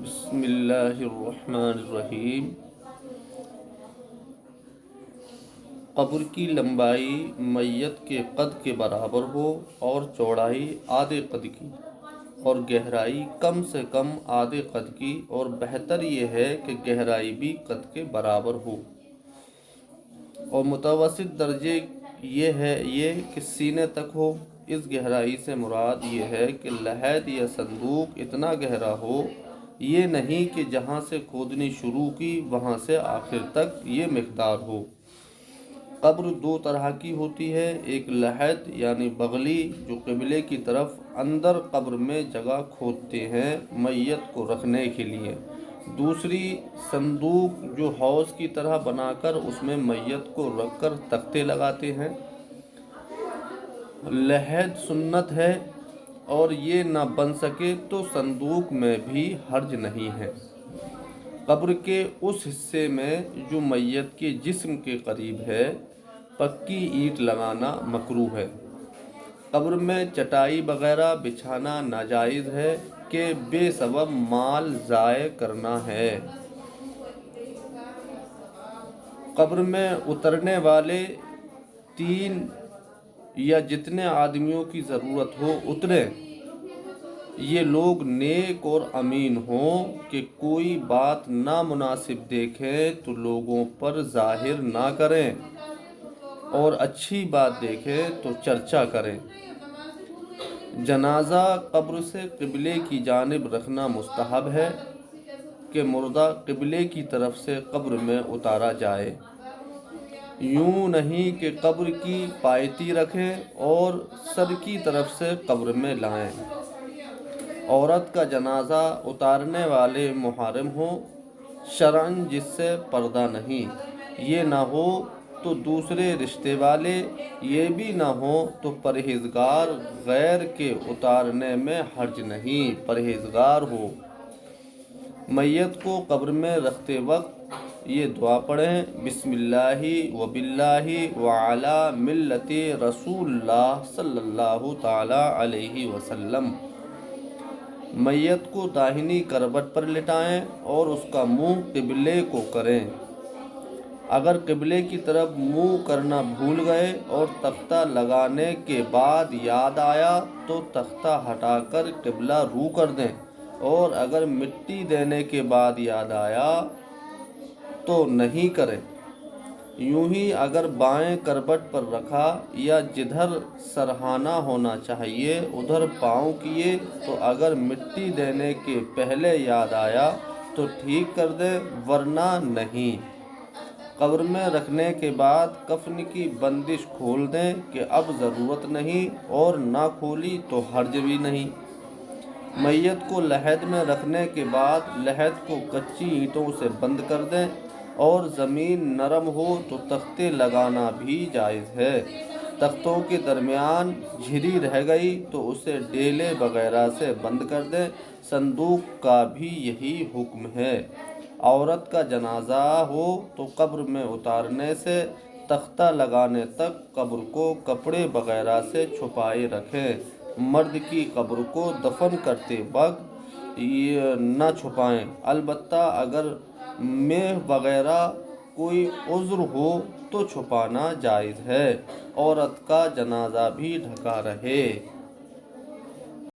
بسم اللہ الرحمن الرحیم۔ قبر کی لمبائی میت کے قد کے برابر ہو اور چوڑائی آدھے قد کی اور گہرائی کم سے کم آدھے قد کی، اور بہتر یہ ہے کہ گہرائی بھی قد کے برابر ہو، اور متوسط درجے یہ کہ سینے تک ہو۔ اس گہرائی سے مراد یہ ہے کہ لحد یا صندوق اتنا گہرا ہو، یہ نہیں کہ جہاں سے کھودنی شروع کی وہاں سے آخر تک یہ مقدار ہو۔ قبر دو طرح کی ہوتی ہے، ایک لحد یعنی بغلی جو قبلے کی طرف اندر قبر میں جگہ کھودتے ہیں میت کو رکھنے کے لیے، دوسری صندوق جو حوض کی طرح بنا کر اس میں میت کو رکھ کر تختے لگاتے ہیں۔ لحد سنت ہے، اور یہ نہ بن سکے تو صندوق میں بھی حرج نہیں ہے۔ قبر کے اس حصے میں جو میت کے جسم کے قریب ہے پکی اینٹ لگانا مکروہ ہے۔ قبر میں چٹائی وغیرہ بچھانا ناجائز ہے کہ بے سبب مال ضائع کرنا ہے۔ قبر میں اترنے والے 3 یا جتنے آدمیوں کی ضرورت ہو اتریں۔ یہ لوگ نیک اور امین ہوں کہ کوئی بات نامناسب دیکھیں تو لوگوں پر ظاہر نہ کریں، اور اچھی بات دیکھیں تو چرچا کریں۔ جنازہ قبر سے قبلے کی جانب رکھنا مستحب ہے کہ مردہ قبلے کی طرف سے قبر میں اتارا جائے، یوں نہیں کہ قبر کی پایتی رکھیں اور سر کی طرف سے قبر میں لائیں۔ عورت کا جنازہ اتارنے والے محرم ہوں شرعاً جس سے پردہ نہیں، یہ نہ ہو تو دوسرے رشتے والے، یہ بھی نہ ہو تو پرہیزگار، غیر کے اتارنے میں حرج نہیں، پرہیزگار ہو۔ میت کو قبر میں رکھتے وقت یہ دعا پڑھیں: بسم اللہ وباللہ وعلی ملت رسول اللہ صلی اللہ تعالی علیہ وسلم۔ میت کو داہنی کروٹ پر لٹائیں اور اس کا منہ قبلے کو کریں۔ اگر قبلے کی طرف منہ کرنا بھول گئے اور تختہ لگانے کے بعد یاد آیا تو تختہ ہٹا کر قبلہ رو کر دیں، اور اگر مٹی دینے کے بعد یاد آیا تو نہیں کریں۔ یوں ہی اگر بائیں کروٹ پر رکھا یا جدھر سرہانا ہونا چاہیے ادھر پاؤں کیے تو اگر مٹی دینے کے پہلے یاد آیا تو ٹھیک کر دیں، ورنہ نہیں۔ قبر میں رکھنے کے بعد کفن کی بندش کھول دیں کہ اب ضرورت نہیں، اور نہ کھولی تو حرج بھی نہیں۔ میت کو لحد میں رکھنے کے بعد لحد کو کچی اینٹوں سے بند کر دیں، اور زمین نرم ہو تو تختے لگانا بھی جائز ہے۔ تختوں کے درمیان جھری رہ گئی تو اسے ڈیلے وغیرہ سے بند کر دیں۔ صندوق کا بھی یہی حکم ہے۔ عورت کا جنازہ ہو تو قبر میں اتارنے سے تختہ لگانے تک قبر کو کپڑے وغیرہ سے چھپائے رکھیں۔ مرد کی قبر کو دفن کرتے وقت نہ چھپائیں، البتہ اگر مہ وغیرہ کوئی عذر ہو تو چھپانا جائز ہے۔ عورت کا جنازہ بھی ڈھکا رہے۔